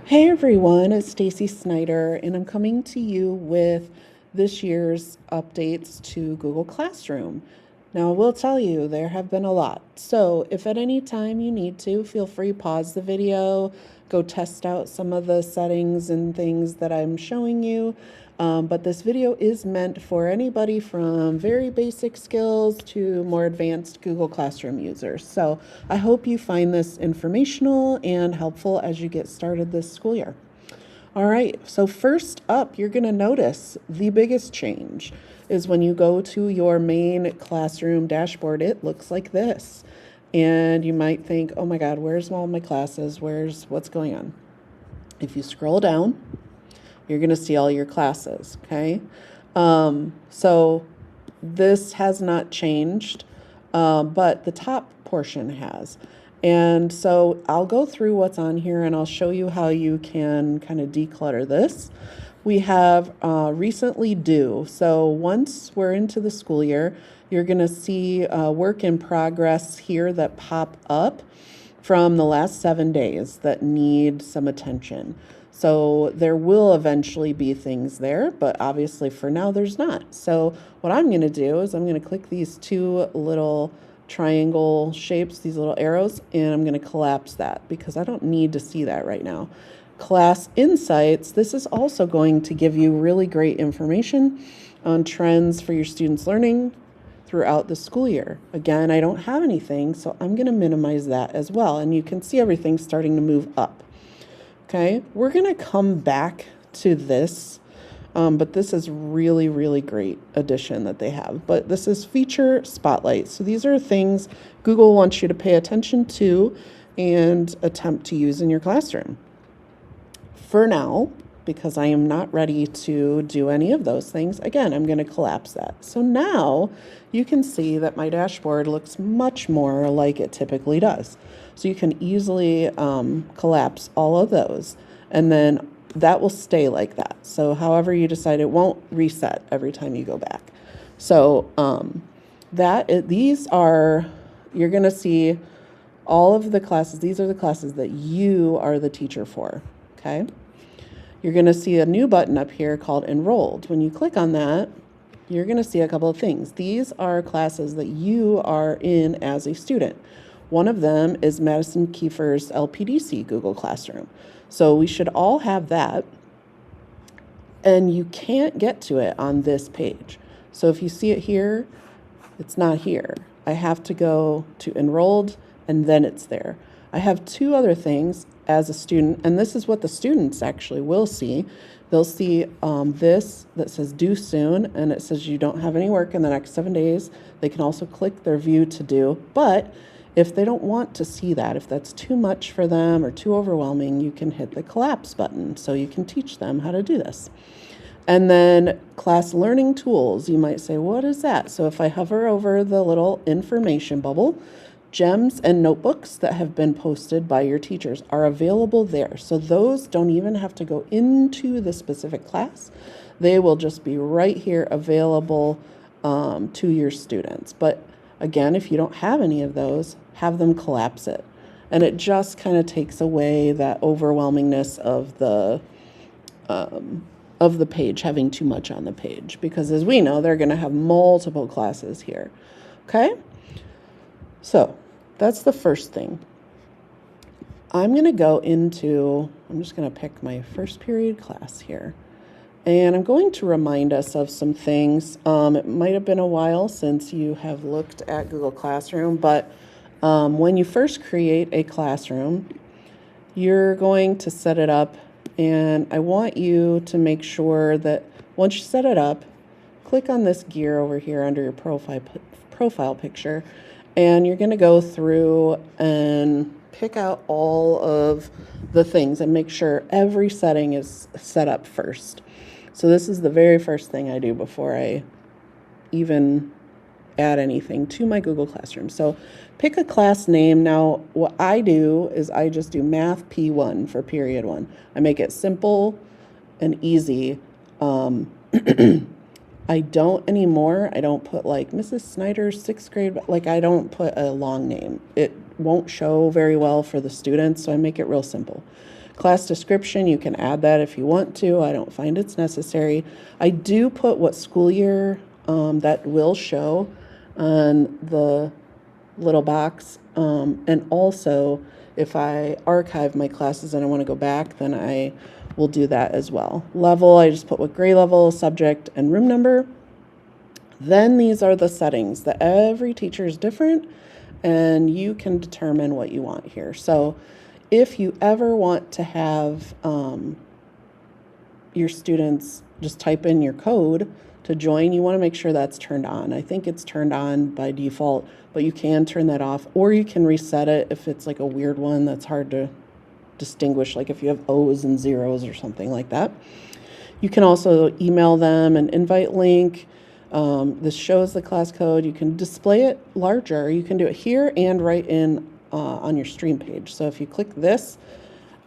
Hey everyone, it's Stacy Snyder, and I'm coming to you with this year's updates to Google Classroom. Now, I will tell you, there have been a lot. So, if at any time you need to, feel free to pause the video, go test out some of the settings and things that I'm showing you. But this video is meant for anybody from very basic skills to more advanced Google Classroom users. So I hope you find this informational and helpful as you get started this school year. All right, so first up, you're going to notice the biggest change is when you go to your main classroom dashboard, it looks like this. And you might think, oh my God, where's all my classes? What's going on? If you scroll down, you're going to see all your classes, okay? So this has not changed, but the top portion has. And so I'll go through what's on here and I'll show you how you can kind of declutter this. We have recently due. So once we're into the school year, you're going to see work in progress here that pop up from the last 7 days that need some attention. So there will eventually be things there, but obviously for now there's not. So what I'm going to do is I'm going to click these two little triangle shapes, these little arrows, and I'm going to collapse that because I don't need to see that right now. Class Insights, this is also going to give you really great information on trends for your students' learning throughout the school year. Again, I don't have anything, so I'm going to minimize that as well. And you can see everything starting to move up. Okay, we're going to come back to this, but this is really, really great addition that they have. But this is Feature Spotlight. So these are things Google wants you to pay attention to and attempt to use in your classroom. For now, because I am not ready to do any of those things, again, I'm going to collapse that. So now you can see that my dashboard looks much more like it typically does. So you can easily collapse all of those, and then that will stay like that. So however you decide, it won't reset every time you go back. So you're going to see all of the classes. These are the classes that you are the teacher for, okay? You're going to see a new button up here called Enrolled. When you click on that, you're going to see a couple of things. These are classes that you are in as a student. One of them is Madison Kiefer's LPDC Google Classroom. So we should all have that. And you can't get to it on this page. So if you see it here, it's not here. I have to go to Enrolled, and then it's there. I have two other things as a student, and this is what the students actually will see. They'll see this that says due soon, and it says you don't have any work in the next 7 days. They can also click their view to do, but if they don't want to see that, if that's too much for them or too overwhelming, you can hit the collapse button so you can teach them how to do this. And then class learning tools, you might say, what is that? So if I hover over the little information bubble, gems and notebooks that have been posted by your teachers are available there. So those don't even have to go into the specific class. They will just be right here available to your students. But again, if you don't have any of those, have them collapse it. And it just kind of takes away that overwhelmingness of the page, having too much on the page. Because as we know, they're going to have multiple classes here. Okay? So that's the first thing. I'm going to go into, I'm just going to pick my first period class here. And I'm going to remind us of some things. It might have been a while since you have looked at Google Classroom, but when you first create a classroom, you're going to set it up, and I want you to make sure that once you set it up, click on this gear over here under your profile picture, and you're going to go through and pick out all of the things and make sure every setting is set up first. So this is the very first thing I do before I even add anything to my Google Classroom. So pick a class name. Now, what I do is I just do Math P1 for period 1. I make it simple and easy. I don't anymore. I don't put like Mrs. Snyder's 6th grade, like I don't put a long name. It won't show very well for the students, so I make it real simple. Class description, you can add that if you want to. I don't find it's necessary. I do put what school year that will show on the little box. And also, if I archive my classes and I want to go back, then I will do that as well. Level, I just put what grade level, subject, and room number. Then these are the settings that every teacher is different, and you can determine what you want here. So if you ever want to have your students just type in your code to join, you want to make sure that's turned on. I think it's turned on by default, but you can turn that off, or you can reset it if it's like a weird one that's hard to distinguish, like if you have O's and zeros or something like that. You can also email them an invite link. This shows the class code. You can display it larger. You can do it here and right in on your stream page. So if you click this,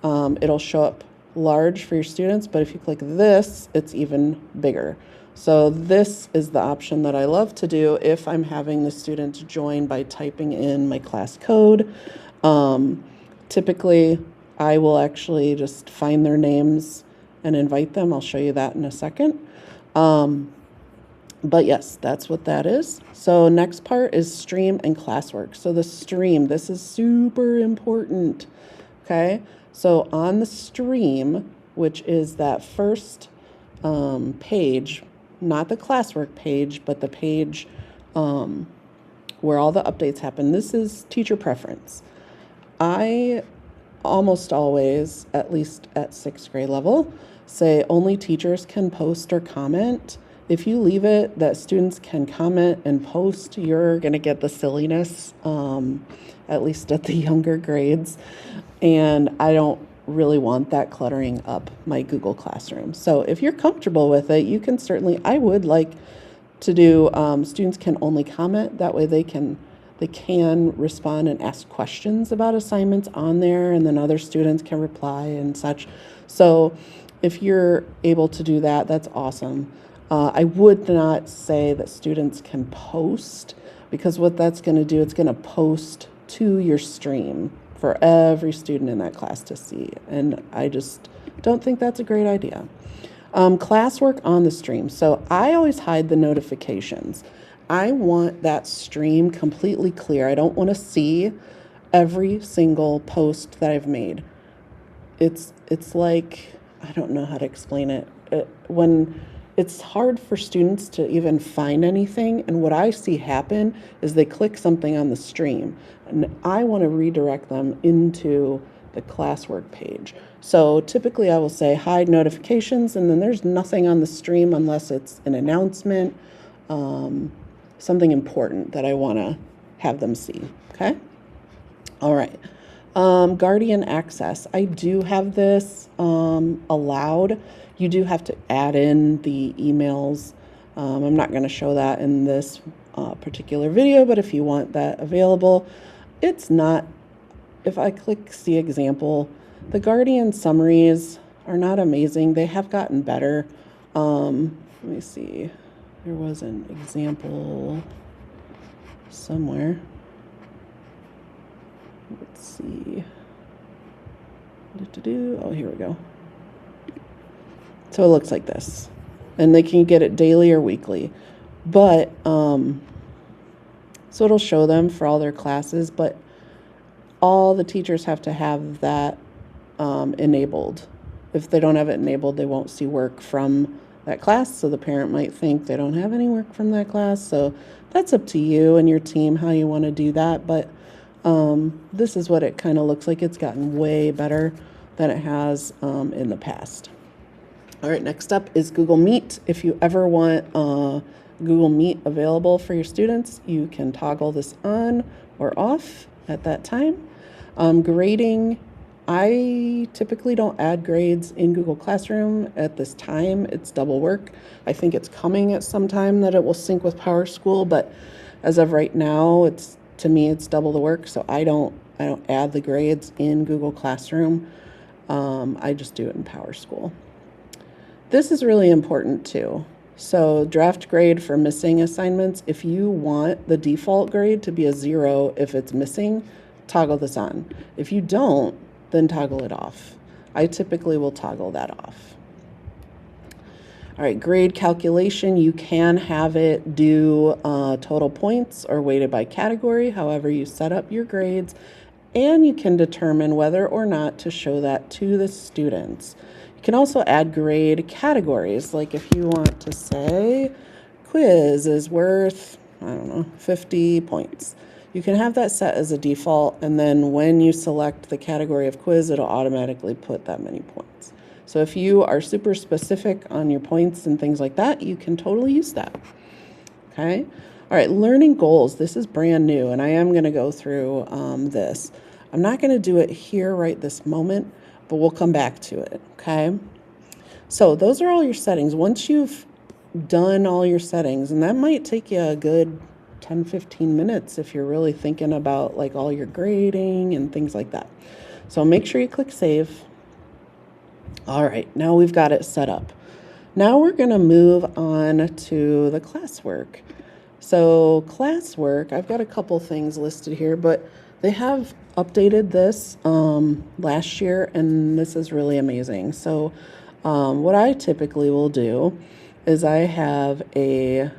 it'll show up large for your students, but if you click this, it's even bigger. So this is the option that I love to do if I'm having the student join by typing in my class code. Typically, I will actually just find their names and invite them. I'll show you that in a second. But yes, that's what that is. So next part is stream and classwork. So the stream, this is super important, okay? So on the stream, which is that first page, not the classwork page, but the page where all the updates happen, this is teacher preference. I almost always, at least at 6th grade level, say only teachers can post or comment. If you leave it that students can comment and post, you're going to get the silliness, at least at the younger grades. And I don't really want that cluttering up my Google Classroom. So if you're comfortable with it, you can certainly, I would like to do, students can only comment. That way they can respond and ask questions about assignments on there, and then other students can reply and such. So if you're able to do that, that's awesome. I would not say that students can post, because what that's going to do, it's going to post to your stream for every student in that class to see. And I just don't think that's a great idea. Classwork on the stream. So I always hide the notifications. I want that stream completely clear. I don't want to see every single post that I've made. It's like, I don't know how to explain it. When it's hard for students to even find anything, and what I see happen is they click something on the stream, and I want to redirect them into the classwork page. So typically I will say hide notifications, and then there's nothing on the stream unless it's an announcement, something important that I want to have them see, okay? All right. Guardian access. I do have this allowed. You do have to add in the emails. I'm not going to show that in this particular video, but if you want that available, it's not. If I click see example, the Guardian summaries are not amazing. They have gotten better. Let me see. There was an example somewhere. Let's see. Oh, here we go. So it looks like this. And they can get it daily or weekly. But, so it'll show them for all their classes, but all the teachers have to have that enabled. If they don't have it enabled, they won't see work from that class. So the parent might think they don't have any work from that class. So that's up to you and your team how you want to do that. But this is what it kind of looks like. It's gotten way better than it has in the past. All right, next up is Google Meet. If you ever want Google Meet available for your students, you can toggle this on or off at that time. Grading, I typically don't add grades in Google Classroom at this time. It's double work. I think it's coming at some time that it will sync with PowerSchool, but as of right now, to me it's double the work. So I don't add the grades in Google Classroom. I just do it in PowerSchool. This is really important too. So draft grade for missing assignments. If you want the default grade to be a 0 if it's missing, toggle this on. If you don't, then toggle it off. I typically will toggle that off. All right, grade calculation, you can have it do total points or weighted by category, however you set up your grades, and you can determine whether or not to show that to the students. You can also add grade categories, like if you want to say quiz is worth, I don't know, 50 points. You can have that set as a default, and then when you select the category of quiz, it'll automatically put that many points. So if you are super specific on your points and things like that, you can totally use that. Okay. All right. Learning goals. This is brand new, and I am going to go through this. I'm not going to do it here right this moment, but we'll come back to it. Okay. So those are all your settings. Once you've done all your settings, and that might take you a good 10-15 minutes if you're really thinking about like all your grading and things like that. So make sure you click save. All right, now we've got it set up. Now we're going to move on to the classwork. So classwork, I've got a couple things listed here, but they have updated this last year, and this is really amazing. So what I typically will do is I have a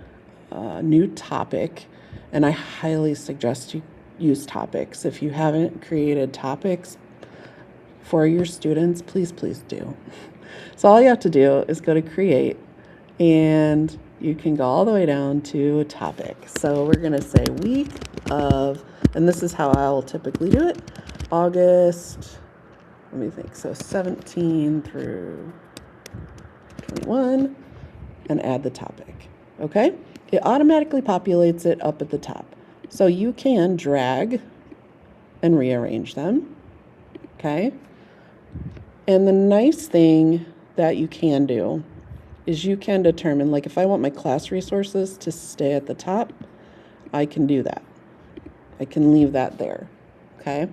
new topic, and I highly suggest you use topics. If you haven't created topics for your students, please do. So all you have to do is go to create, and you can go all the way down to topic. So we're going to say week of, and this is how I'll typically do it, August, let me think, so 17 through 21, and add the topic. Okay? It automatically populates it up at the top. So you can drag and rearrange them. Okay? And the nice thing that you can do is you can determine, like if I want my class resources to stay at the top, I can do that. I can leave that there, okay?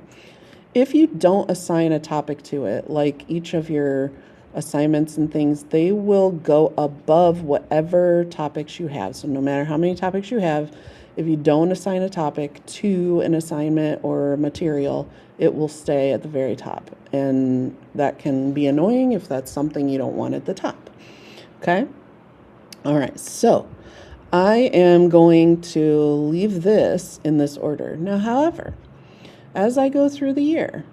If you don't assign a topic to it, like each of your assignments and things, they will go above whatever topics you have. So no matter how many topics you have, if you don't assign a topic to an assignment or material, it will stay at the very top. And that can be annoying if that's something you don't want at the top. Okay? All right, so I am going to leave this in this order. Now, however, as I go through the year,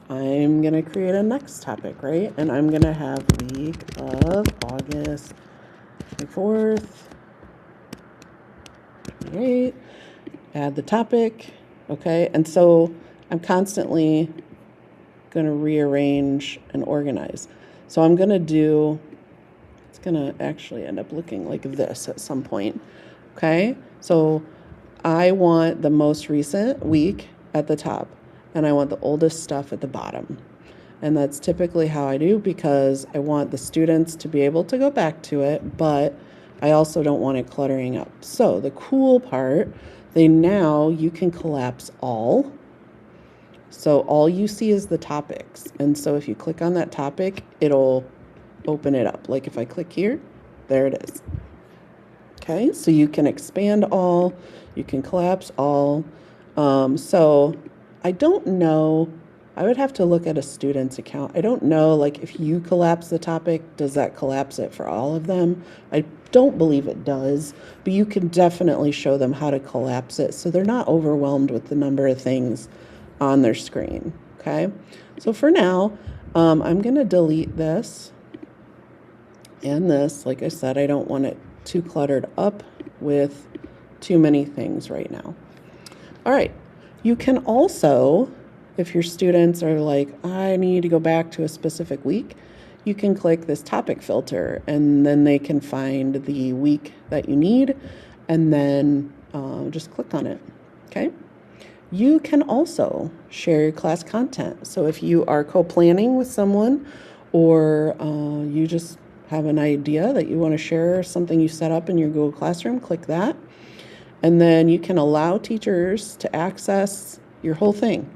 I'm going to create a next topic, right? And I'm going to have week of August 24th, 28th, add the topic, okay? And so I'm constantly going to rearrange and organize. So I'm going to do, it's going to actually end up looking like this at some point, okay? So I want the most recent week at the top, and I want the oldest stuff at the bottom. And that's typically how I do, because I want the students to be able to go back to it, but I also don't want it cluttering up. So the cool part, now you can collapse all. So all you see is the topics. And so if you click on that topic, it'll open it up. Like if I click here, there it is. Okay, so you can expand all, you can collapse all. So I don't know, I would have to look at a student's account. I don't know, like if you collapse the topic, does that collapse it for all of them? I don't believe it does, but you can definitely show them how to collapse it so they're not overwhelmed with the number of things on their screen, okay? So for now, I'm going to delete this and this. Like I said, I don't want it too cluttered up with too many things right now. All right, you can also, if your students are like, I need to go back to a specific week, you can click this topic filter, and then they can find the week that you need, and then just click on it, okay? You can also share your class content. So if you are co-planning with someone, or you just have an idea that you want to share something you set up in your Google Classroom, click that. And then you can allow teachers to access your whole thing.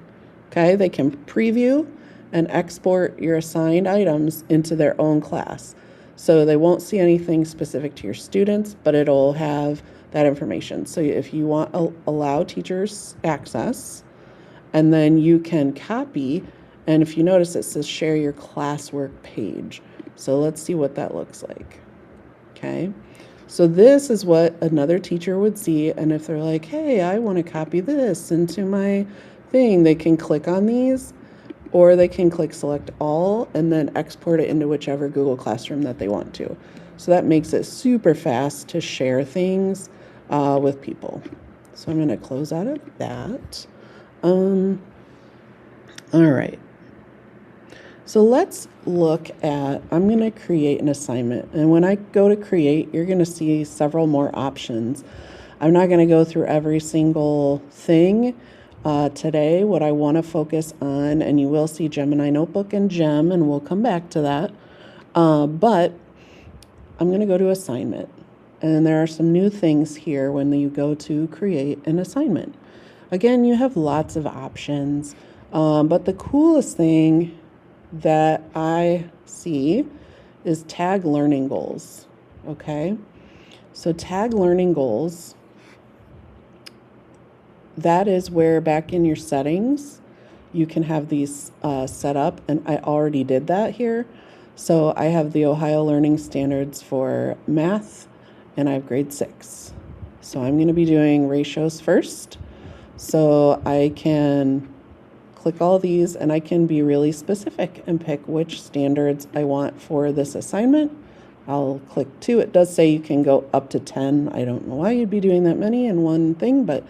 Okay, they can preview and export your assigned items into their own class. So they won't see anything specific to your students, but it'll have that information. So if you want to allow teachers access, and then you can copy. And if you notice, it says share your classwork page. So let's see what that looks like. Okay. So this is what another teacher would see. And if they're like, hey, I want to copy this into my thing, they can click on these, or they can click select all and then export it into whichever Google Classroom that they want to. So that makes it super fast to share things with people. So I'm going to close out of that. All right. So let's look at, I'm going to create an assignment. And when I go to create, you're going to see several more options. I'm not going to go through every single thing today. What I want to focus on, and you will see Gemini Notebook and Gem, and we'll come back to that. But I'm going to go to assignment. And there are some new things here when you go to create an assignment. Again, you have lots of options, but the coolest thing that I see is tag learning goals. Okay, so tag learning goals, that is where back in your settings you can have these set up, and I already did that here. So I have the Ohio Learning Standards for math, and I have grade 6. So I'm going to be doing ratios first. So I can click all these, and I can be really specific and pick which standards I want for this assignment. I'll click 2. It does say you can go up to 10. I don't know why you'd be doing that many in one thing, but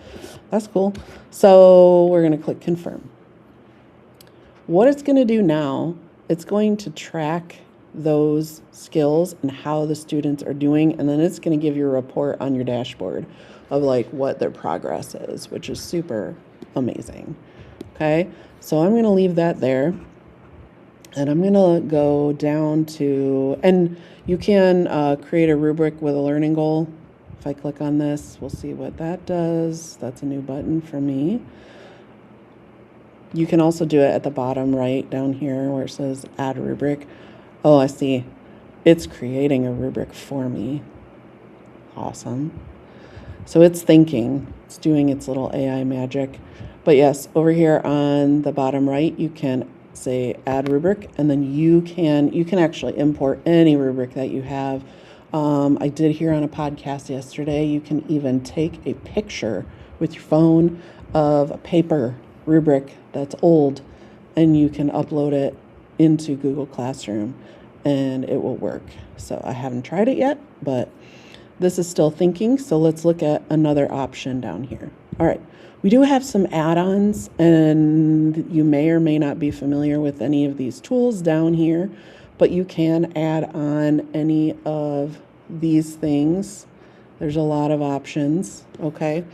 that's cool. So we're going to click confirm. What it's going to do now, it's going to track those skills and how the students are doing, and then it's going to give you a report on your dashboard of like what their progress is, which is super amazing. Okay, so I'm going to leave that there, and I'm going to go down to, and you can create a rubric with a learning goal. If I click on this, we'll see what that does. That's a new button for me. You can also do it at the bottom right down here where it says add rubric. Oh, I see. It's creating a rubric for me. Awesome. So it's thinking, it's doing its little AI magic. But yes, over here on the bottom right, you can say add rubric, and then you can actually import any rubric that you have. I did hear on a podcast yesterday, you can even take a picture with your phone of a paper rubric that's old, and you can upload it into Google Classroom and it will work. So I haven't tried it yet, but this is still thinking. So let's look at another option down here. All right. We do have some add-ons, and you may or may not be familiar with any of these tools down here, but you can add on any of these things. There's a lot of options, okay?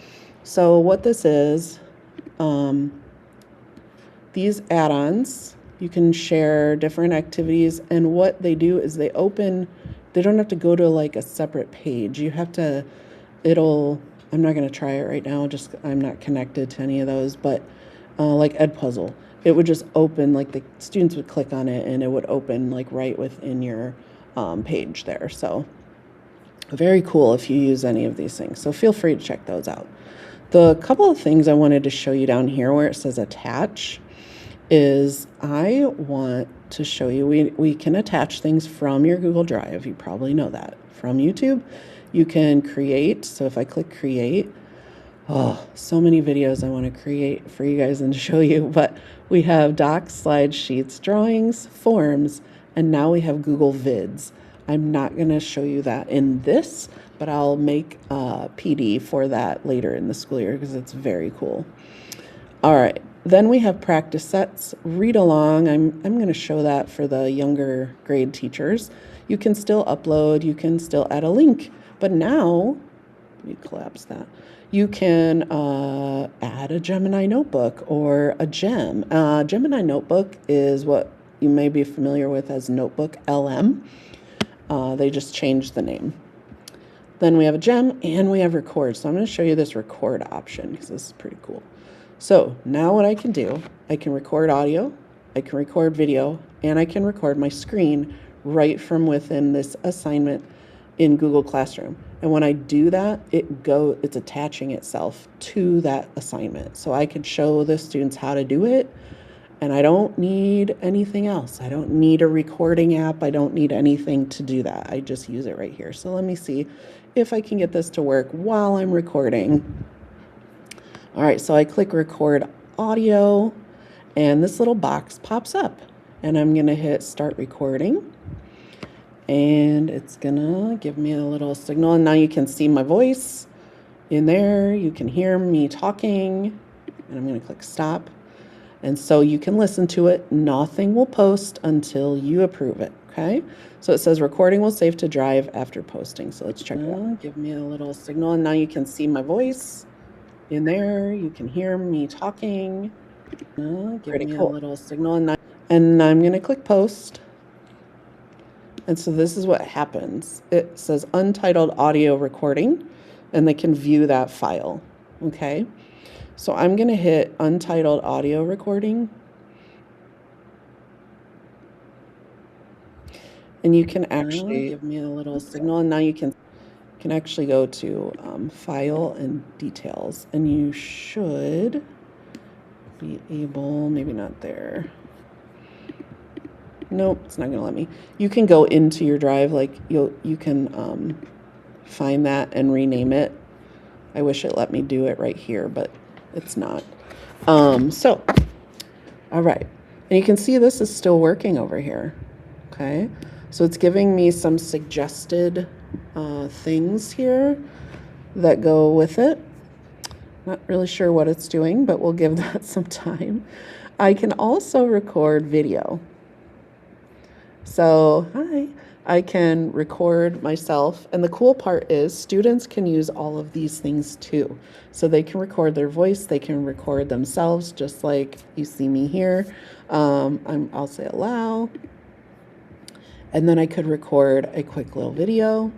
So what this is, these add-ons, you can share different activities, and what they do is they don't have to go to like a separate page. You have to, I'm not going to try it right now, I'm not connected to any of those, but like Edpuzzle, it would just open, like the students would click on it and it would open like right within your page there. So very cool if you use any of these things. So feel free to check those out. The couple of things I wanted to show you down here where it says attach is I want to show you, we can attach things from your Google Drive. You probably know that. From YouTube, you can create. So if I click create, oh, so many videos I want to create for you guys and show you, but we have docs, slides, sheets, drawings, forms, and now we have Google Vids. I'm not going to show you that in this, but I'll make a PD for that later in the school year because it's very cool. All right. Then we have practice sets, read along. I'm going to show that for the younger grade teachers. You can still upload, you can still add a link, but now, let me collapse that. You can add a Gemini notebook or a gem. Gemini notebook is what you may be familiar with as Notebook LM. They just changed the name. Then we have a gem and we have record. So I'm going to show you this record option because this is pretty cool. So now what I can do, I can record audio, I can record video, and I can record my screen right from within this assignment in Google Classroom. And when I do that, it's attaching itself to that assignment. So I could show the students how to do it, and I don't need anything else. I don't need a recording app. I don't need anything to do that. I just use it right here. So let me see if I can get this to work while I'm recording. All right, so I click record audio, and this little box pops up, and I'm gonna hit start recording, and it's gonna give me a little signal, and now you can see my voice in there. You can hear me talking, and I'm gonna click stop. And so you can listen to it. Nothing will post until you approve it, okay? So it says recording will save to drive after posting. So let's check it out. Give me a little signal, and now you can see my voice in there. You can hear me talking. Give me a little signal, and I'm gonna click post. And so this is what happens. It says untitled audio recording, and they can view that file, okay? So I'm gonna hit untitled audio recording. And you can actually give me a little signal, and now you can actually go to file and details, and you should be able, maybe not there. Nope, it's not gonna let me. You can go into your drive, like you can find that and rename it. I wish it let me do it right here, but it's not. So, all right. And you can see this is still working over here, okay? So it's giving me some suggested things here that go with it. Not really sure what it's doing, but we'll give that some time. I can also record video. So, hi. I can record myself, and the cool part is students can use all of these things too. So they can record their voice, they can record themselves, just like you see me here. I'll say allow, and then I could record a quick little video.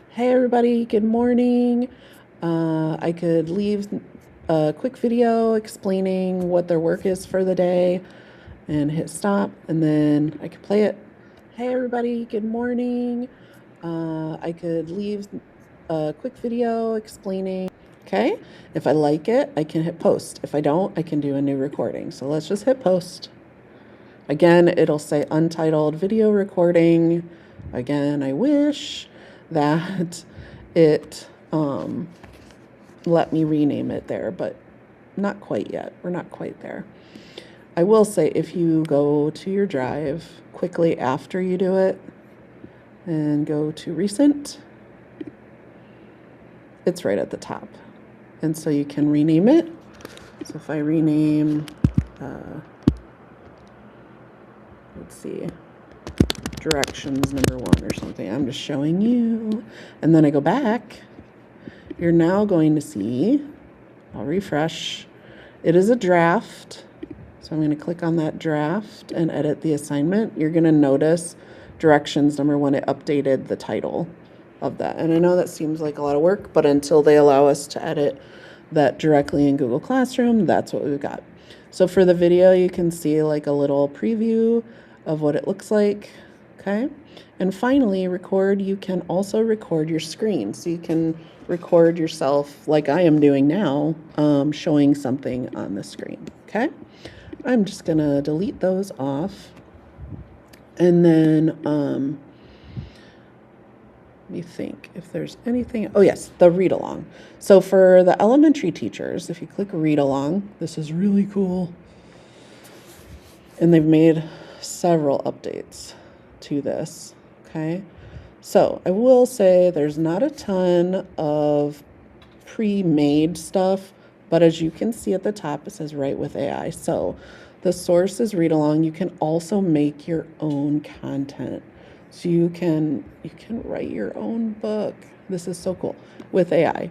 Hey everybody, good morning. I could leave a quick video explaining what their work is for the day, and hit stop, and then I could play it. Hey everybody, good morning. I could leave a quick video explaining. Okay, if I like it, I can hit post. If I don't, I can do a new recording. So let's just hit post. Again, it'll say untitled video recording. Again, I wish that it let me rename it there, but not quite yet. We're not quite there. I will say, if you go to your drive quickly after you do it and go to recent, it's right at the top. And so you can rename it. So if I rename, let's see, directions number 1 or something, I'm just showing you. And then I go back, you're now going to see, I'll refresh, it is a draft. So I'm going to click on that draft and edit the assignment. You're going to notice directions number 1, it updated the title of that. And I know that seems like a lot of work, but until they allow us to edit that directly in Google Classroom, that's what we've got. So for the video, you can see like a little preview of what it looks like, okay? And finally, record, you can also record your screen. So you can record yourself like I am doing now, showing something on the screen, okay? I'm just gonna delete those off, and then let me think if there's anything. Oh yes, the read along. So for the elementary teachers, if you click read along, this is really cool, and they've made several updates to this, okay? So I will say there's not a ton of pre-made stuff, but as you can see at the top, it says write with AI. So the source is read along. You can also make your own content. So you can write your own book. This is so cool with AI.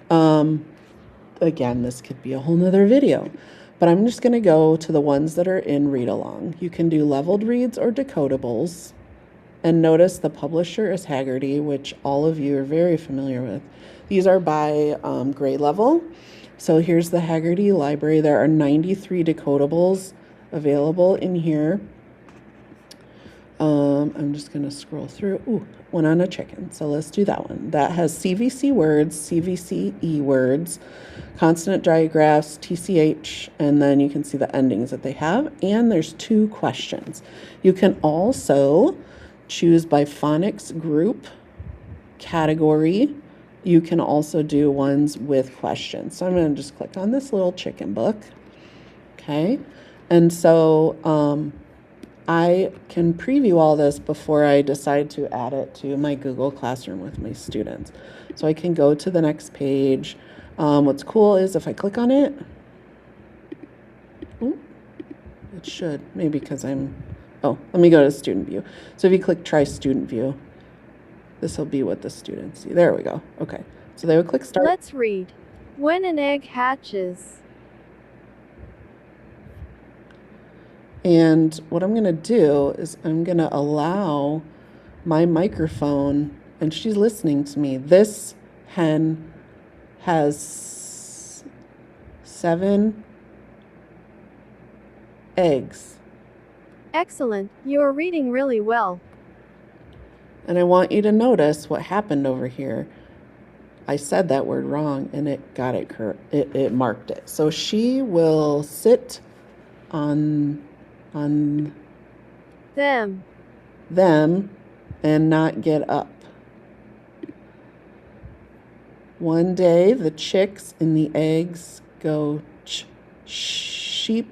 Again, this could be a whole nother video, but I'm just gonna go to the ones that are in read along. You can do leveled reads or decodables. And notice the publisher is Haggerty, which all of you are very familiar with. These are by grade level. So here's the Haggerty library. There are 93 decodables available in here. I'm just going to scroll through. Ooh, one on a chicken. So let's do that one. That has CVC words, CVCE words, consonant digraphs, TCH, and then you can see the endings that they have. And there's 2 questions. You can also choose by phonics group, category. You can also do ones with questions. So I'm going to just click on this little chicken book. Okay. And so, I can preview all this before I decide to add it to my Google Classroom with my students. So I can go to the next page. What's cool is if I click on it, it should, maybe because let me go to student view. So if you click try student view, this will be what the students see. There we go. Okay. So they would click start. Let's read. When an egg hatches. And what I'm going to do is I'm going to allow my microphone, and she's listening to me. This hen has 7 eggs. Excellent. You are reading really well. And I want you to notice what happened over here. I said that word wrong, and it got it correct. It marked it. So she will sit on them and not get up. One day the chicks and the eggs go sheep.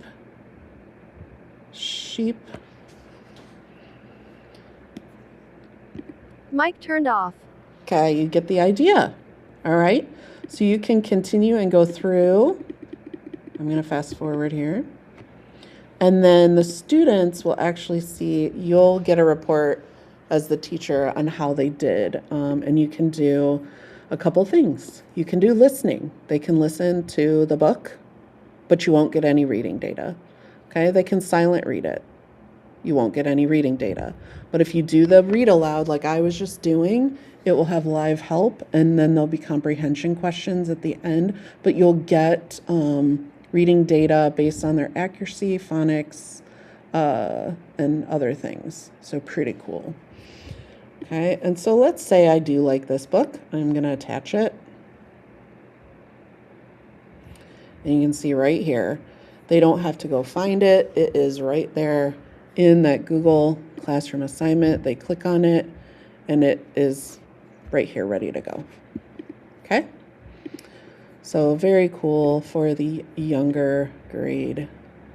Mic turned off. Okay, you get the idea. All right, so you can continue and go through. I'm going to fast forward here. And then the students will actually see, you'll get a report as the teacher on how they did. And you can do a couple things. You can do listening. They can listen to the book, but you won't get any reading data. Okay, they can silent read it. You won't get any reading data. But if you do the read aloud like I was just doing, it will have live help, and then there'll be comprehension questions at the end, but you'll get reading data based on their accuracy, phonics, and other things. So pretty cool. Okay, and so let's say I do like this book. I'm going to attach it. And you can see right here, they don't have to go find it. It is right there in that Google Classroom assignment. They click on it, and it is right here ready to go. Okay? So very cool for the younger grade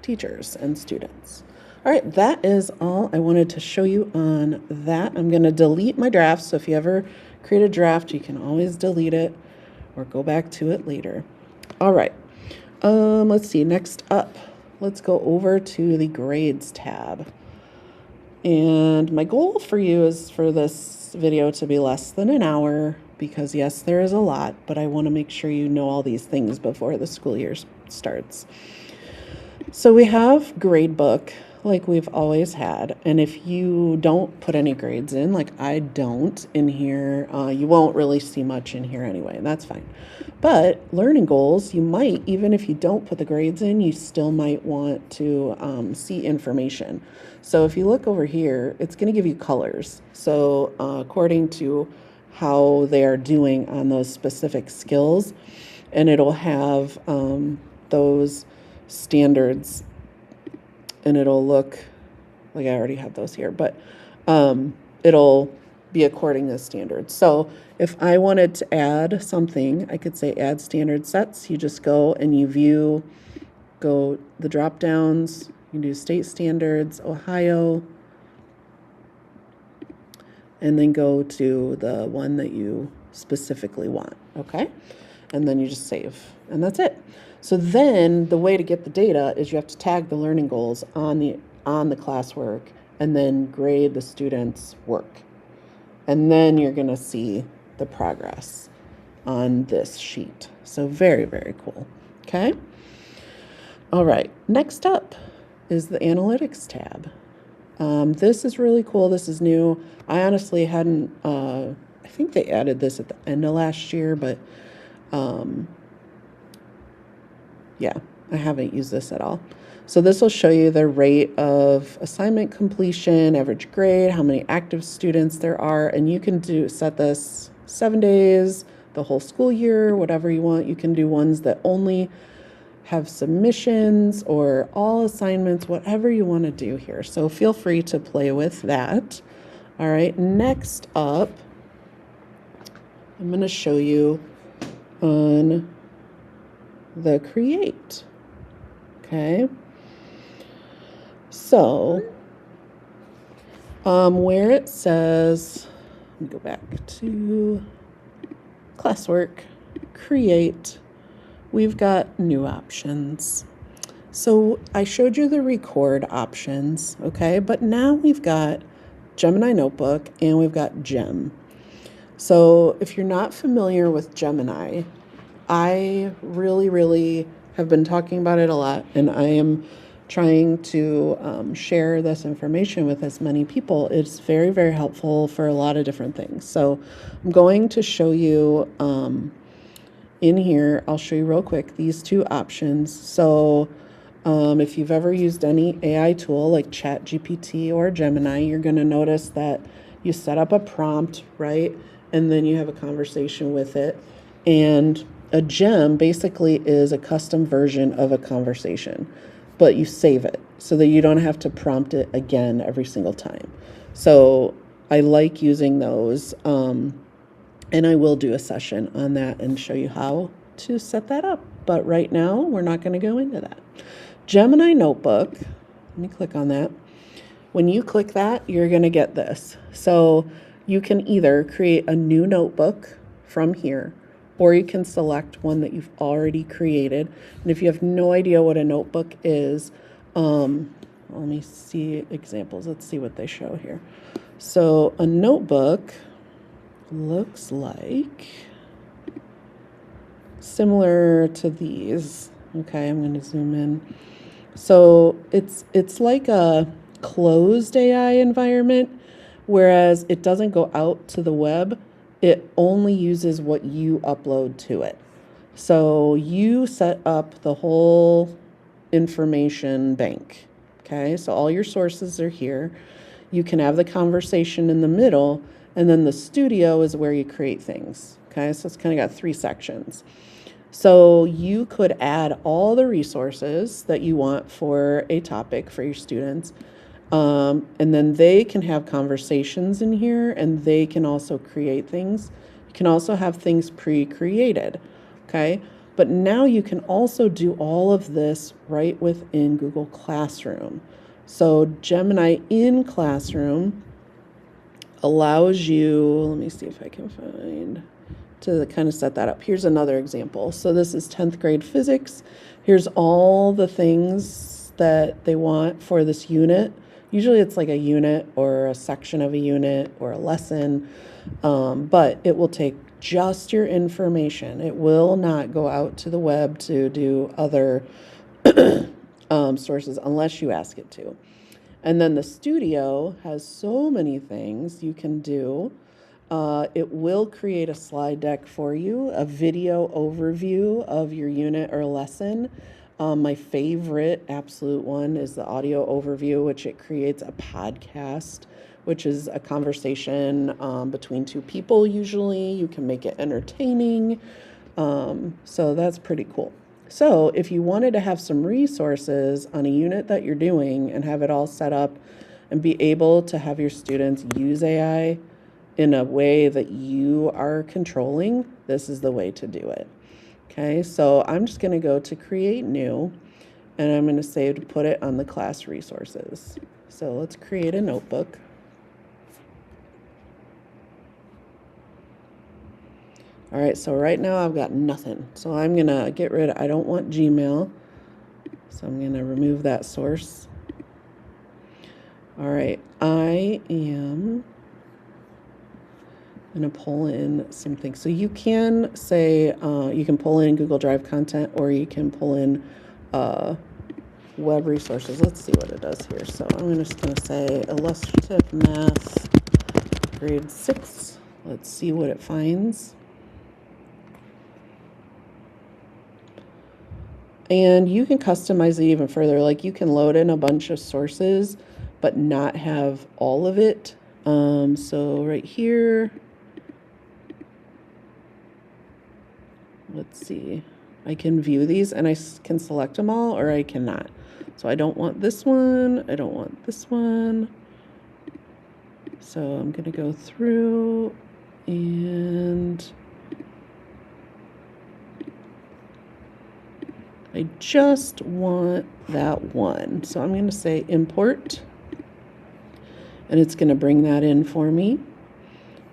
teachers and students. All right, that is all I wanted to show you on that. I'm going to delete my draft, so if you ever create a draft, you can always delete it or go back to it later. All right, let's see, next up, let's go over to the grades tab. And my goal for you is for this video to be less than an hour, because yes, there is a lot, but I want to make sure you know all these things before the school year starts. So we have Gradebook, like we've always had, and if you don't put any grades in, like I don't in here, you won't really see much in here anyway, and that's fine. But learning goals, you might, even if you don't put the grades in, you still might want to see information. So if you look over here, it's going to give you colors. So according to how they are doing on those specific skills, and it'll have those standards, and it'll look like I already have those here, but it'll be according to standards. So if I wanted to add something, I could say add standard sets. You just go and you go the drop downs, you can do state standards, Ohio, and then go to the one that you specifically want, okay? And then you just save, and that's it. So then the way to get the data is you have to tag the learning goals on the classwork and then grade the students' work. And then you're gonna see the progress on this sheet. So very, very cool, okay? All right, next up is the analytics tab. This is really cool. This is new. I honestly hadn't, I think they added this at the end of last year, but yeah, I haven't used this at all. So this will show you the rate of assignment completion, average grade, how many active students there are, and you can set this 7 days, the whole school year, whatever you want. You can do ones that only have submissions or all assignments, whatever you want to do here. So feel free to play with that. All right, next up, I'm going to show you on the Create. Okay. So, where it says, let me go back to Classwork, Create, we've got new options. So I showed you the record options, okay? But now we've got Gemini Notebook and we've got Gem. So if you're not familiar with Gemini, I really have been talking about it a lot, and I am trying to share this information with as many people. It's very helpful for a lot of different things. So I'm going to show you in here, I'll show you real quick these two options. So if you've ever used any AI tool like ChatGPT or Gemini, you're going to notice that you set up a prompt, right? And then you have a conversation with it. And a gem basically is a custom version of a conversation, but you save it so that you don't have to prompt it again every single time. So I like using those, and I will do a session on that and show you how to set that up. But right now, we're not going to go into that. Gemini Notebook, let me click on that. When you click that, you're going to get this. So you can either create a new notebook from here, or you can select one that you've already created. And if you have no idea what a notebook is, let me see examples. Let's see what they show here. So a notebook looks like similar to these. Okay, I'm going to zoom in. So it's like a closed AI environment, whereas it doesn't go out to the web. It only uses what you upload to it. So you set up the whole information bank. Okay, so all your sources are here. You can have the conversation in the middle, and then the studio is where you create things. Okay, so it's kind of got 3 sections. So you could add all the resources that you want for a topic for your students. And then they can have conversations in here, and they can also create things. You can also have things pre-created, okay? But now you can also do all of this right within Google Classroom. So Gemini in Classroom allows you, let me see if I can find, to kind of set that up. Here's another example. So this is 10th grade physics. Here's all the things that they want for this unit. Usually it's like a unit or a section of a unit or a lesson, but it will take just your information. It will not go out to the web to do other sources unless you ask it to. And then the studio has so many things you can do. It will create a slide deck for you, a video overview of your unit or lesson. My favorite absolute one is the audio overview, which it creates a podcast, which is a conversation between 2 people usually. You can make it entertaining. So that's pretty cool. So if you wanted to have some resources on a unit that you're doing and have it all set up and be able to have your students use AI in a way that you are controlling, this is the way to do it. Okay, so I'm just going to go to Create New, and I'm going to say to put it on the class resources. So let's create a notebook. All right, so right now I've got nothing. So I'm going to get rid of, I don't want Gmail. So I'm going to remove that source. All right, I am going to pull in something. So you can say, you can pull in Google Drive content, or you can pull in web resources. Let's see what it does here. So I'm just going to say illustrative math grade 6. Let's see what it finds. And you can customize it even further. Like you can load in a bunch of sources, but not have all of it. So right here, let's see, I can view these and I can select them all, or I cannot. So I don't want this one. I don't want this one. So I'm going to go through and I just want that one. So I'm going to say import, and it's going to bring that in for me.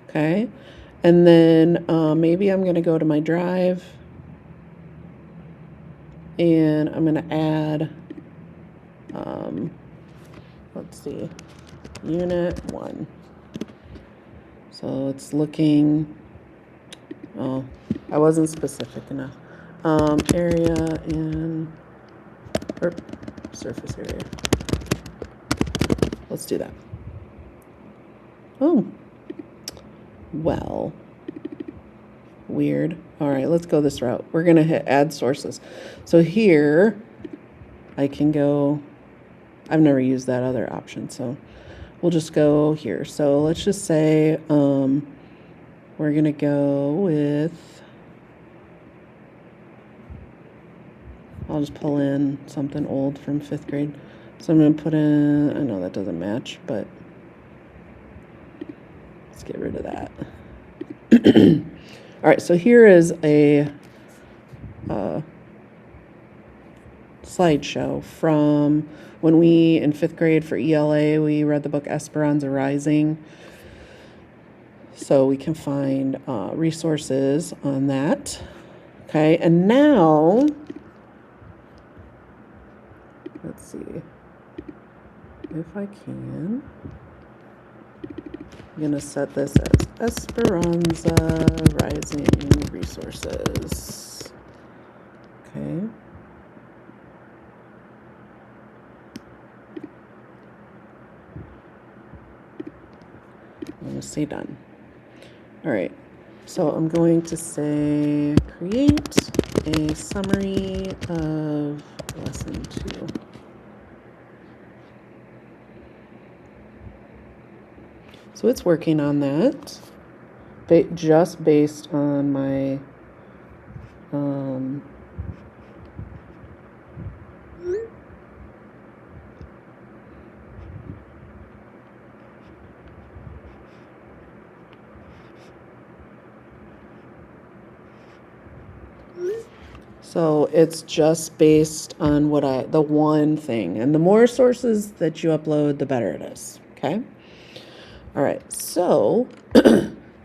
Okay. And then maybe I'm going to go to my drive and I'm going to add, let's see, unit 1. So it's looking, oh, I wasn't specific enough. Area and, or surface area. Let's do that. Oh, well, weird. All right, let's go this route. We're going to hit add sources. So here I can go, I've never used that other option, so we'll just go here. So let's just say we're going to go with, I'll just pull in something old from 5th grade. So I'm going to put in, I know that doesn't match, but let's get rid of that. All right, so here is a slideshow from when we, in 5th grade for ELA, we read the book Esperanza Rising. So we can find resources on that. Okay, and now, let's see if I can. I'm going to set this as Esperanza Rising Resources. Okay. I'm going to say done. All right. So I'm going to say create a summary of lesson 2. So it's working on that, just based on my so it's just based on what the one thing, and the more sources that you upload, the better it is. Okay. All right, so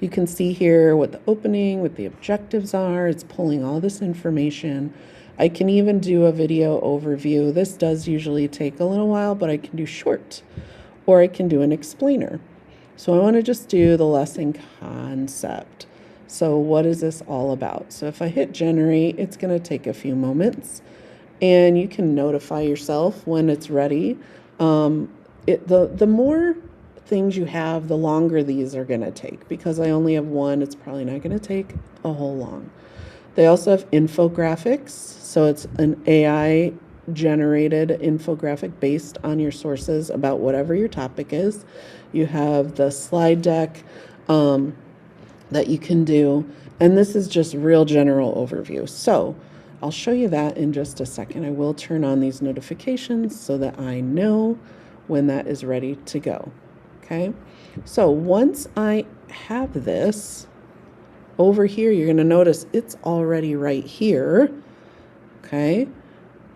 you can see here what the opening, what the objectives are. It's pulling all this information. I can even do a video overview. This does usually take a little while, but I can do short, or I can do an explainer. So I want to just do the lesson concept. So what is this all about? So if I hit generate, it's going to take a few moments, and you can notify yourself when it's ready. The more things you have, the longer these are going to take. Because I only have one, it's probably not going to take a whole long. They also have infographics. So it's an AI generated infographic based on your sources about whatever your topic is. You have the slide deck that you can do. And this is just real general overview. So I'll show you that in just a second. I will turn on these notifications so that I know when that is ready to go. Okay, so once I have this over here, you're going to notice it's already right here. Okay,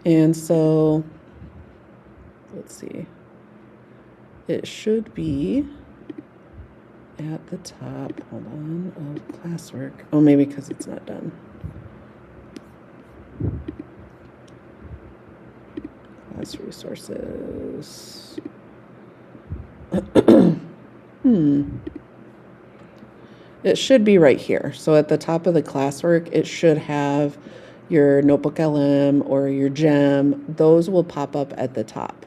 and so let's see, it should be at the top, hold on, of Classwork. Oh, maybe because it's not done. Class resources. It should be right here. So at the top of the Classwork, it should have your Notebook LM or your Gem. Those will pop up at the top.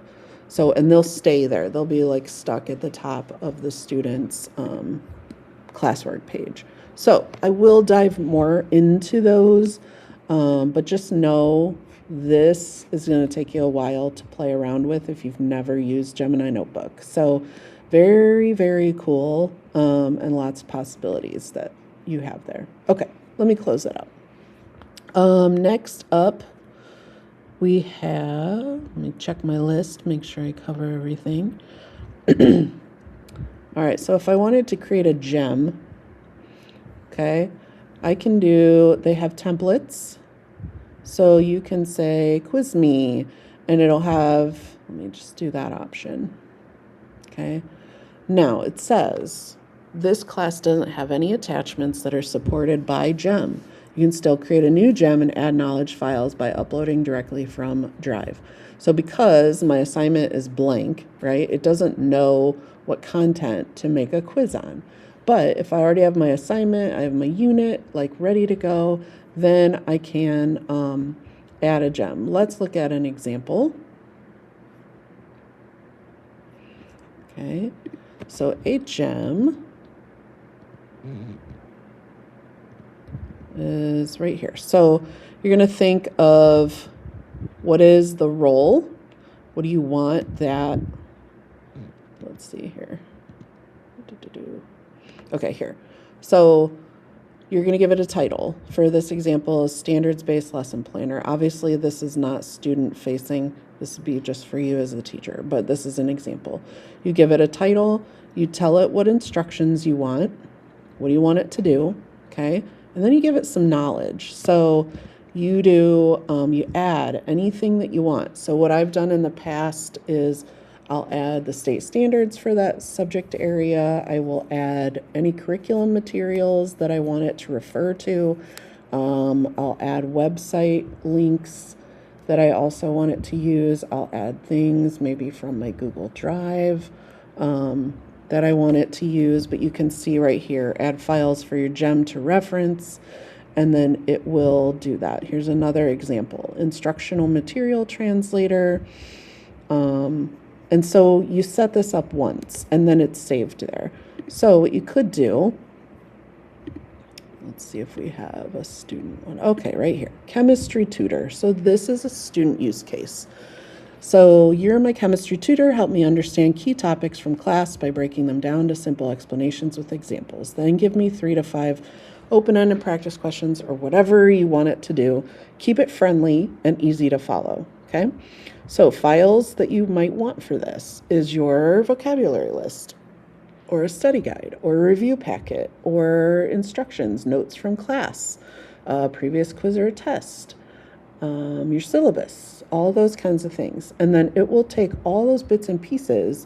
So, and they'll stay there. They'll be like stuck at the top of the student's Classwork page. So I will dive more into those, but just know This is going to take you a while to play around with if you've never used Gemini Notebook. So very, very cool, and lots of possibilities that you have there. Okay, let me close that up. Next up, we have, let me check my list, make sure I cover everything. All right, so if I wanted to create a gem, okay, I can do, they have templates. So you can say, quiz me, and it'll have, let me just do that option. Okay, now it says, this class doesn't have any attachments that are supported by Gem. You can still create a new gem and add knowledge files by uploading directly from Drive. So because my assignment is blank, right, it doesn't know what content to make a quiz on. But if I already have my assignment, I have my unit like ready to go, then I can add a gem. Let's look at an example. Okay, so a gem is right here. So you're going to think of what is the role? What do you want that? Let's see here. Okay, here. So you're going to give it a title. For this example, is standards-based lesson planner. Obviously, this is not student-facing. This would be just for you as a teacher, but this is an example. You give it a title. You tell it what instructions you want. What do you want it to do? Okay, and then you give it some knowledge. So you do, you add anything that you want. So what I've done in the past is I'll add the state standards for that subject area. I will add any curriculum materials that I want it to refer to. I'll add website links that I also want it to use. I'll add things maybe from my Google Drive that I want it to use, but you can see right here, add files for your gem to reference, and then it will do that. Here's another example, instructional material translator. And so you set this up once and then it's saved there. So what you could do, let's see if we have a student one. Okay, right here, chemistry tutor. So this is a student use case. So you're my chemistry tutor, help me understand key topics from class by breaking them down to simple explanations with examples. Then give me 3 to 5 open-ended practice questions or whatever you want it to do. Keep it friendly and easy to follow, okay? So files that you might want for this is your vocabulary list or a study guide or a review packet or instructions, notes from class, previous quiz or test, your syllabus, all those kinds of things. And then it will take all those bits and pieces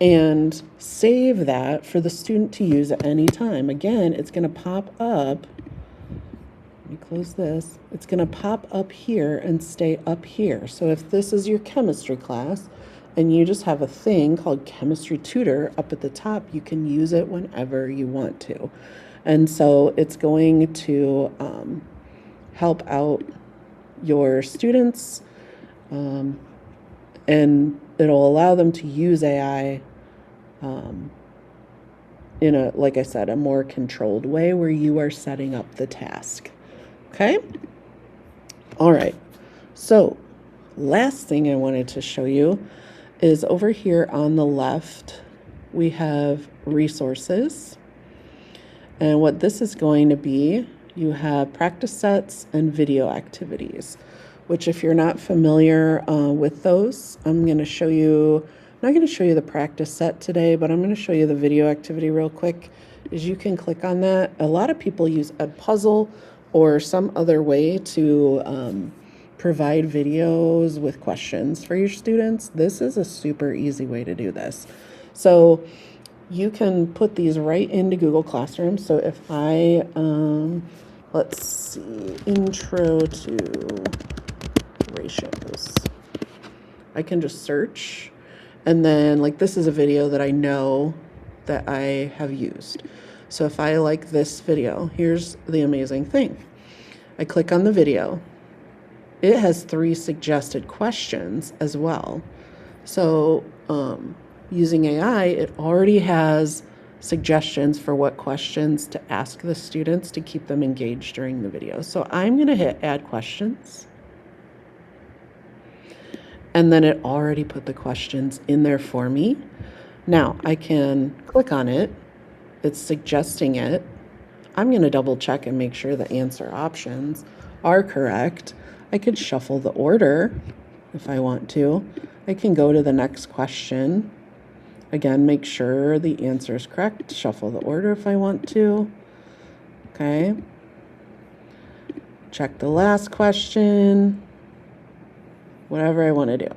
and save that for the student to use at any time. Again, it's going to pop up. Let me close this. It's going to pop up here and stay up here. So if this is your chemistry class and you just have a thing called chemistry tutor up at the top, you can use it whenever you want to. And so it's going to help out your students, and it'll allow them to use AI in a, like I said, a more controlled way where you are setting up the task. Okay? All right. So last thing I wanted to show you is over here on the left, we have resources. And what this is going to be, you have practice sets and video activities, which if you're not familiar with those, I'm going to show you, I'm not going to show you the practice set today, but I'm going to show you the video activity real quick. Is you can click on that. A lot of people use Edpuzzle or some other way to provide videos with questions for your students. This is a super easy way to do this. So you can put these right into Google Classroom. So if I, let's see, intro to ratios, I can just search. And then like this is a video that I know that I have used. So if I like this video, here's the amazing thing. I click on the video. It has 3 suggested questions as well. So using AI, it already has suggestions for what questions to ask the students to keep them engaged during the video. So I'm going to hit add questions. And then it already put the questions in there for me. Now I can click on it. It's suggesting it. I'm going to double check and make sure the answer options are correct. I could shuffle the order if I want to. I can go to the next question. Again, make sure the answer is correct. Shuffle the order if I want to. Okay. Check the last question. Whatever I want to do.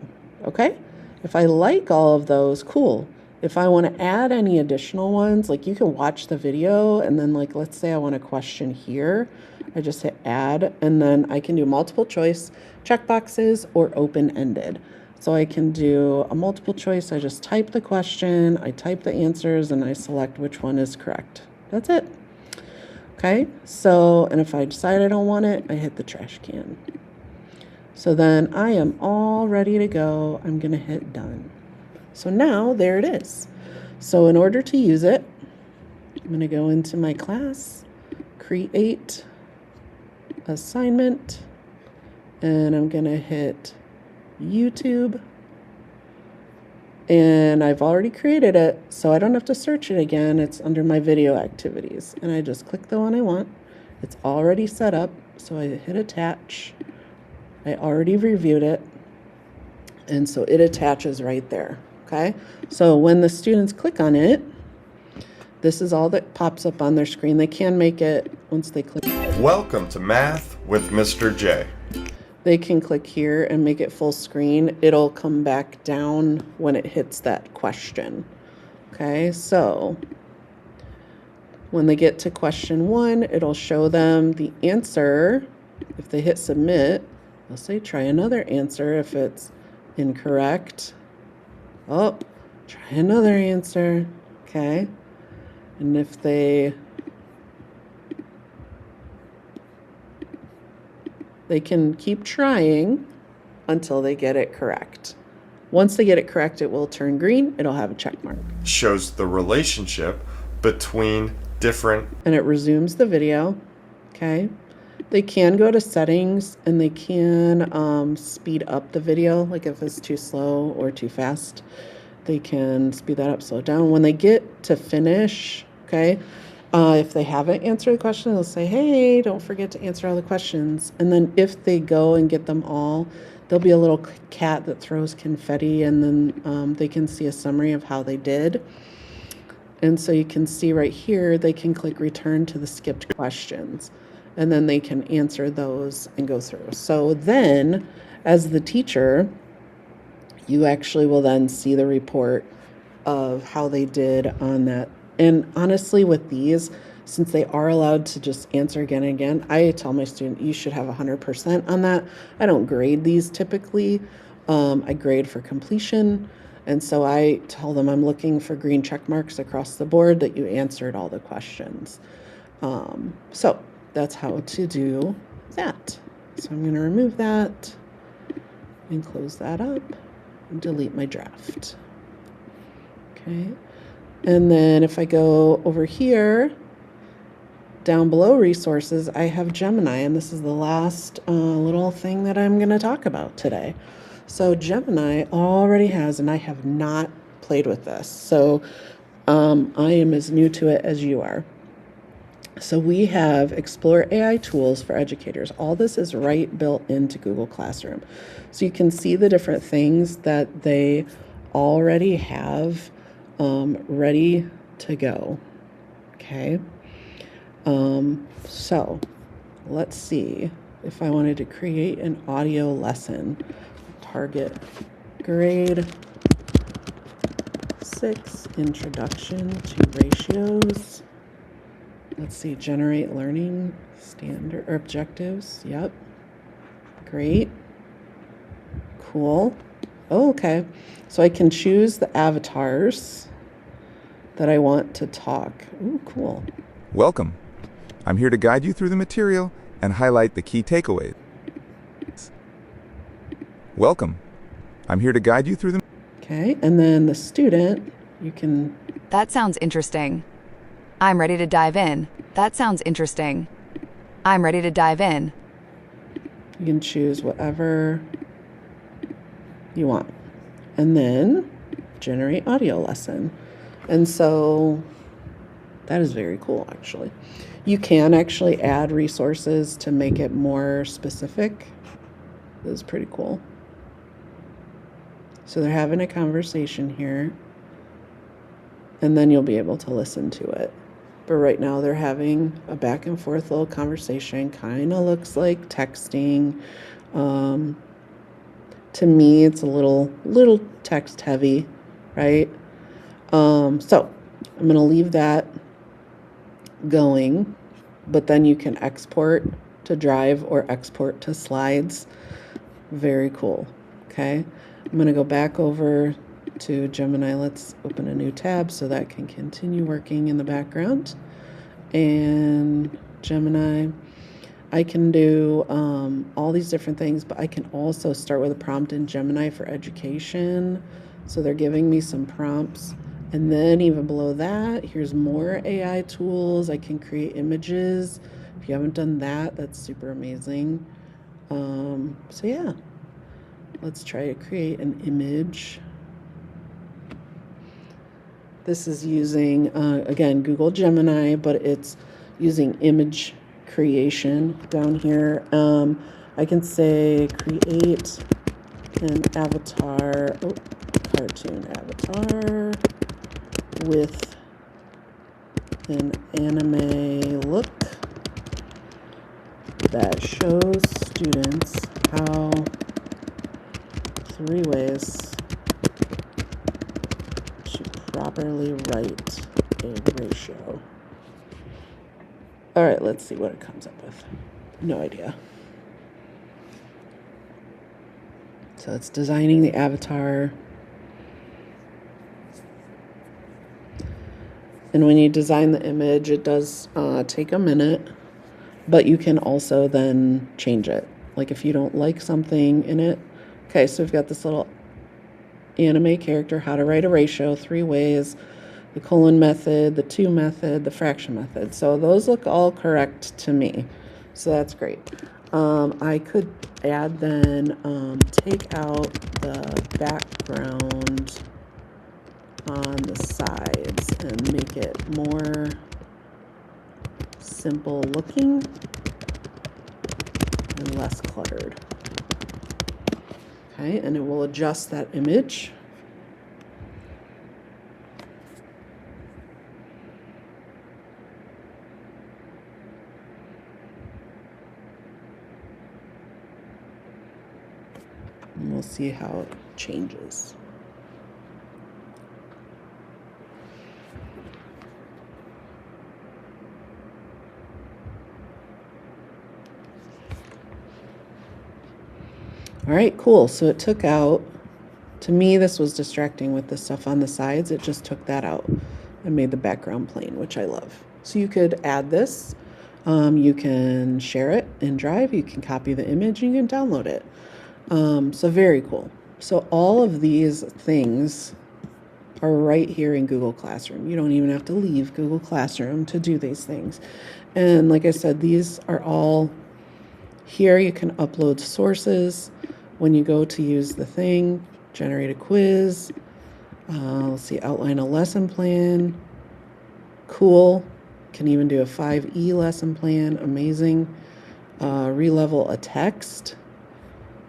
Okay. If I like all of those, cool. If I want to add any additional ones, like you can watch the video and then like, let's say I want a question here. I just hit add and then I can do multiple choice, checkboxes, or open-ended. So I can do a multiple choice. I just type the question, I type the answers, and I select which one is correct. That's it. Okay, so, and if I decide I don't want it, I hit the trash can. So then I am all ready to go. I'm gonna hit done. So now there it is. So in order to use it, I'm gonna go into my class, create assignment, and I'm gonna hit YouTube, and I've already created it, so I don't have to search it again. It's under my video activities, and I just click the one I want. It's already set up, so I hit attach. I already reviewed it, and so it attaches right there. Okay, so when the students click on it, this is all that pops up on their screen. They can make it once they click. Welcome to Math with Mr. J. They can click here and make it full screen. It'll come back down when it hits that question. Okay, so when they get to question 1, it'll show them the answer. If they hit submit, they'll say try another answer if it's incorrect. Oh, try another answer. Okay, and if they can keep trying until they get it correct. Once they get it correct, it will turn green. It'll have a check mark. Shows the relationship between different. And it resumes the video. Okay. They can go to settings and they can speed up the video. Like if it's too slow or too fast, they can speed that up, slow it down. When they get to finish, okay, if they haven't answered the question, they'll say, hey, don't forget to answer all the questions. And then if they go and get them all, there'll be a little cat that throws confetti, and then they can see a summary of how they did. And so you can see right here, they can click return to the skipped questions, and then they can answer those and go through. So then, as the teacher, you actually will then see the report of how they did on that. And honestly, with these, since they are allowed to just answer again and again, I tell my student, you should have 100% on that. I don't grade these typically. I grade for completion. And so I tell them I'm looking for green check marks across the board that you answered all the questions. So that's how to do that. So I'm going to remove that and close that up and delete my draft. Okay. And then if I go over here, down below resources, I have Gemini, and this is the last little thing that I'm going to talk about today. So Gemini already has, and I have not played with this, so I am as new to it as you are. So we have Explore AI tools for educators. All this is right built into Google Classroom. So you can see the different things that they already have ready to go. Okay. So let's see if I wanted to create an audio lesson. Target grade 6 introduction to ratios. Let's see, generate learning standard or objectives. Yep. Great. Cool. Oh, okay. So I can choose the avatars that I want to talk. Ooh, cool. Welcome. I'm here to guide you through the material and highlight the key takeaways. Welcome. I'm here to guide you through the... Okay, and then the student, you can... That sounds interesting. I'm ready to dive in. That sounds interesting. I'm ready to dive in. You can choose whatever you want. And then generate audio lesson. And so that is very cool, actually. You can actually add resources to make it more specific. This is pretty cool. So they're having a conversation here, and then you'll be able to listen to it. But right now they're having a back and forth little conversation. Kind of looks like texting. To me, it's a little text heavy, right? So I'm going to leave that going, but then you can export to Drive or export to Slides. Very cool. Okay. I'm going to go back over to Gemini. Let's open a new tab so that can continue working in the background. And Gemini, I can do all these different things, but I can also start with a prompt in Gemini for education. So they're giving me some prompts. And then even below that, here's more AI tools. I can create images. If you haven't done that, that's super amazing. So yeah, let's try to create an image. This is using, again, Google Gemini, but it's using image creation down here. I can say create an avatar, cartoon avatar with an anime look that shows students how 3 ways to properly write a ratio. All right, let's see what it comes up with. No idea. So it's designing the avatar. And when you design the image, it does take a minute, but you can also then change it. Like if you don't like something in it. Okay, so we've got this little anime character, how to write a ratio, 3 ways, the colon method, the to method, the fraction method. So those look all correct to me. So that's great. I could add then, take out the background on the sides and make it more simple looking and less cluttered. Okay, and it will adjust that image. And we'll see how it changes. All right, cool. So it took out, to me, this was distracting with the stuff on the sides. It just took that out and made the background plain, which I love. So you could add this. You can share it in Drive. You can copy the image. You can download it. So very cool. So all of these things are right here in Google Classroom. You don't even have to leave Google Classroom to do these things. And like I said, these are all here. You can upload sources. When you go to use the thing, generate a quiz, let's see, outline a lesson plan. Cool. Can even do a 5E lesson plan. Amazing. Relevel a text.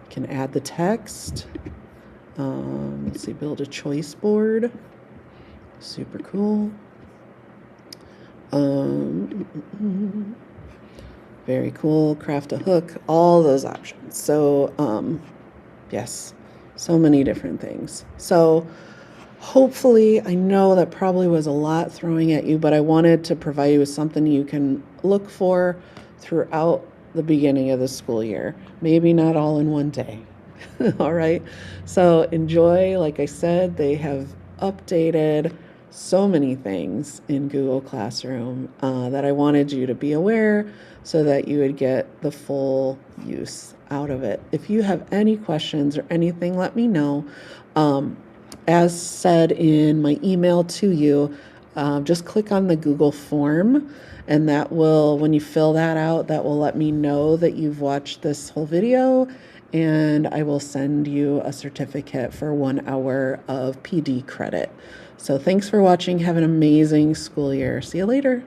Can add the text. Let's see, build a choice board. Super cool. Very cool. Craft a hook. All those options. So, yes, so many different things. So hopefully, I know that probably was a lot throwing at you, but I wanted to provide you with something you can look for throughout the beginning of the school year. Maybe not all in one day. All right. So enjoy. Like I said, they have updated so many things in Google Classroom that I wanted you to be aware so that you would get the full use out of it. If you have any questions or anything, let me know. As said in my email to you, just click on the Google form, and that will, when you fill that out, that will let me know that you've watched this whole video and I will send you a certificate for 1 hour of PD credit. So thanks for watching. Have an amazing school year. See you later.